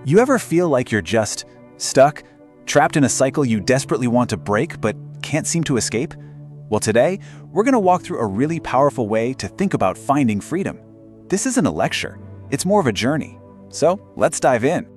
You ever feel like you're just stuck, trapped in a cycle you desperately want to break but can't seem to escape? Well, today, we're going to walk through a really powerful way to think about finding freedom. This isn't a lecture, it's more of a journey. So, let's dive in.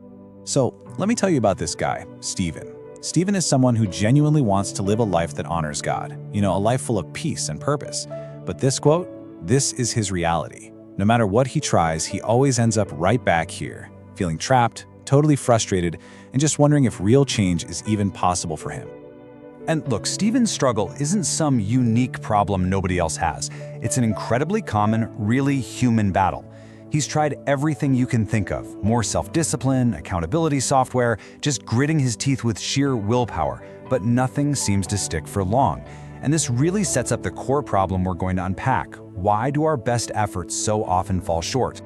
So, let me tell you about this guy, Stephen. Stephen is someone who genuinely wants to live a life that honors God. A life full of peace and purpose. But this quote, this is his reality. No matter what he tries, he always ends up right back here, feeling trapped, totally frustrated, and just wondering if real change is even possible for him. And look, Stephen's struggle isn't some unique problem nobody else has. It's an incredibly common, really human battle. He's tried everything you can think of, more self-discipline, accountability software, just gritting his teeth with sheer willpower, but nothing seems to stick for long. And this really sets up the core problem we're going to unpack. Why do our best efforts so often fall short?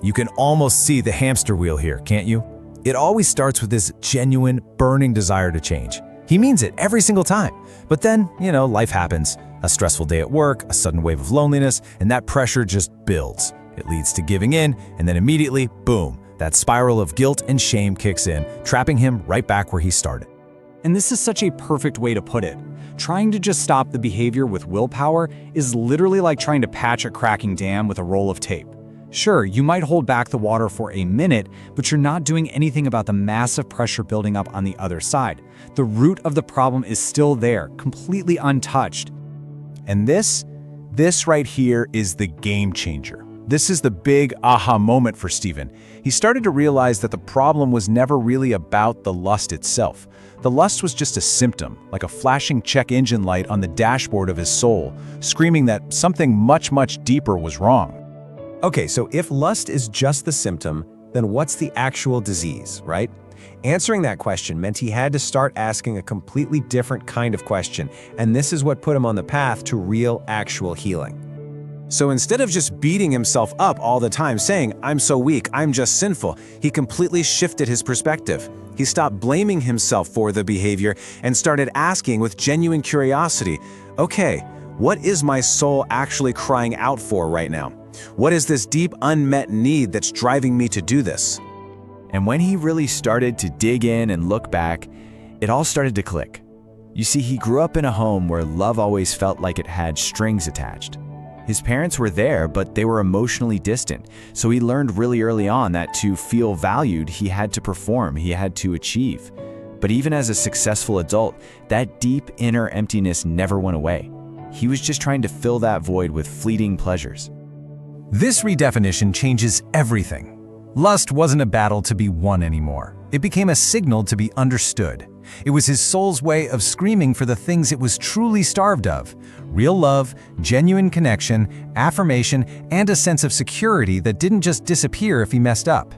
You can almost see the hamster wheel here, can't you? It always starts with this genuine, burning desire to change. He means it every single time. But then, life happens. A stressful day at work, a sudden wave of loneliness, and that pressure just builds. It leads to giving in, and then immediately, boom, that spiral of guilt and shame kicks in, trapping him right back where he started. And this is such a perfect way to put it. Trying to just stop the behavior with willpower is literally like trying to patch a cracking dam with a roll of tape. Sure, you might hold back the water for a minute, but you're not doing anything about the massive pressure building up on the other side. The root of the problem is still there, completely untouched. And this right here is the game changer. This is the big aha moment for Stephen. He started to realize that the problem was never really about the lust itself. The lust was just a symptom, like a flashing check engine light on the dashboard of his soul, screaming that something much, much deeper was wrong. Okay, so if lust is just the symptom, then what's the actual disease, right? Answering that question meant he had to start asking a completely different kind of question, and this is what put him on the path to real, actual healing. So instead of just beating himself up all the time saying, "I'm so weak, I'm just sinful," he completely shifted his perspective. He stopped blaming himself for the behavior and started asking with genuine curiosity, okay, what is my soul actually crying out for right now? What is this deep unmet need that's driving me to do this? And when he really started to dig in and look back, it all started to click. You see, he grew up in a home where love always felt like it had strings attached. His parents were there, but they were emotionally distant, so he learned really early on that to feel valued, he had to perform, he had to achieve. But even as a successful adult, that deep inner emptiness never went away. He was just trying to fill that void with fleeting pleasures. This redefinition changes everything. Lust wasn't a battle to be won anymore. It became a signal to be understood. It was his soul's way of screaming for the things it was truly starved of: real love, genuine connection, affirmation, and a sense of security that didn't just disappear if he messed up.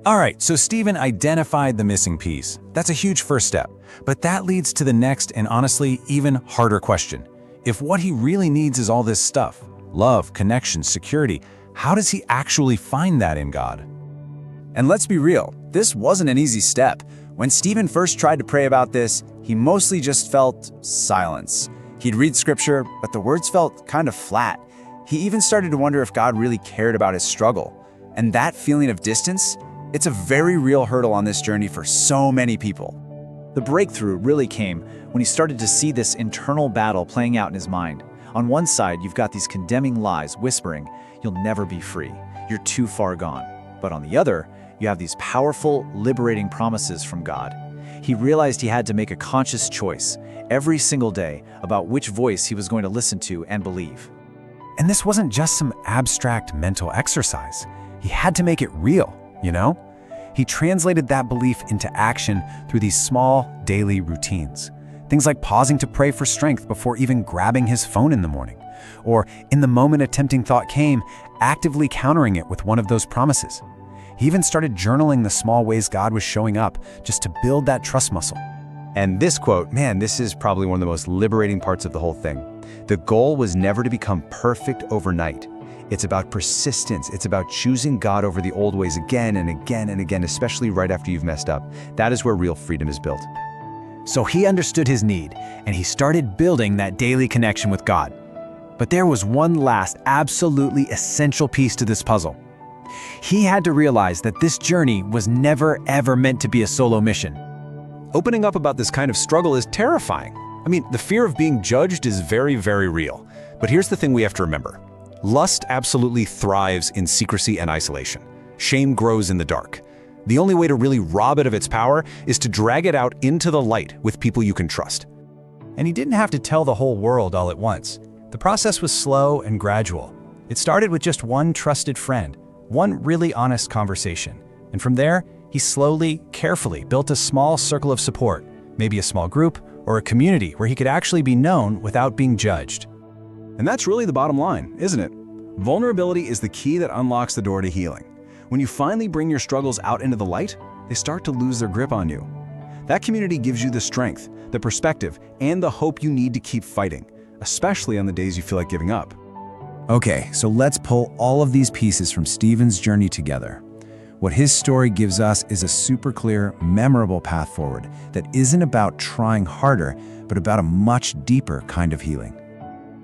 All right, so Stephen identified the missing piece. That's a huge first step. But that leads to the next and honestly even harder question. If what he really needs is all this stuff, love, connection, security, how does he actually find that in God? And let's be real, this wasn't an easy step. When Stephen first tried to pray about this, he mostly just felt silence. He'd read scripture, but the words felt kind of flat. He even started to wonder if God really cared about his struggle. And that feeling of distance, it's a very real hurdle on this journey for so many people. The breakthrough really came when he started to see this internal battle playing out in his mind. On one side, you've got these condemning lies whispering, "You'll never be free. You're too far gone." But on the other, you have these powerful, liberating promises from God. He realized he had to make a conscious choice every single day about which voice he was going to listen to and believe. And this wasn't just some abstract mental exercise. He had to make it real, He translated that belief into action through these small, daily routines. Things like pausing to pray for strength before even grabbing his phone in the morning. Or, in the moment a tempting thought came, actively countering it with one of those promises. He even started journaling the small ways God was showing up just to build that trust muscle. And this quote, man, this is probably one of the most liberating parts of the whole thing. The goal was never to become perfect overnight. It's about persistence. It's about choosing God over the old ways again and again and again, especially right after you've messed up. That is where real freedom is built. So he understood his need, and he started building that daily connection with God. But there was one last, absolutely essential piece to this puzzle. He had to realize that this journey was never ever meant to be a solo mission. Opening up about this kind of struggle is terrifying. I mean, the fear of being judged is very, very real. But here's the thing we have to remember. Lust absolutely thrives in secrecy and isolation. Shame grows in the dark. The only way to really rob it of its power is to drag it out into the light with people you can trust. And he didn't have to tell the whole world all at once. The process was slow and gradual. It started with just one trusted friend, one really honest conversation. And from there, he slowly, carefully built a small circle of support, maybe a small group or a community where he could actually be known without being judged. And that's really the bottom line, isn't it? Vulnerability is the key that unlocks the door to healing. When you finally bring your struggles out into the light, they start to lose their grip on you. That community gives you the strength, the perspective, and the hope you need to keep fighting, especially on the days you feel like giving up. Okay, so let's pull all of these pieces from Stephen's journey together. What his story gives us is a super clear, memorable path forward that isn't about trying harder, but about a much deeper kind of healing.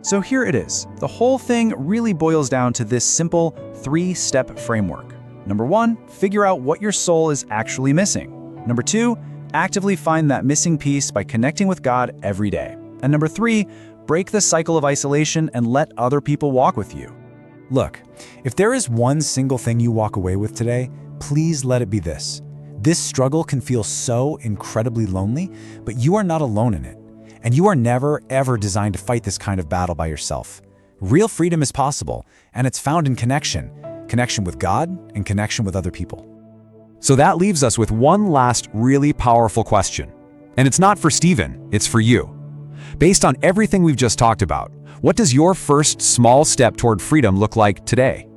So here it is. The whole thing really boils down to this simple 3-step framework. Number 1, figure out what your soul is actually missing. Number 2, actively find that missing piece by connecting with God every day. And number 3, break the cycle of isolation and let other people walk with you. Look, if there is one single thing you walk away with today, please let it be this. This struggle can feel so incredibly lonely, but you are not alone in it. And you are never, ever designed to fight this kind of battle by yourself. Real freedom is possible, and it's found in connection with God and connection with other people. So that leaves us with one last really powerful question. And it's not for Stephen, it's for you. Based on everything we've just talked about, what does your first small step toward freedom look like today?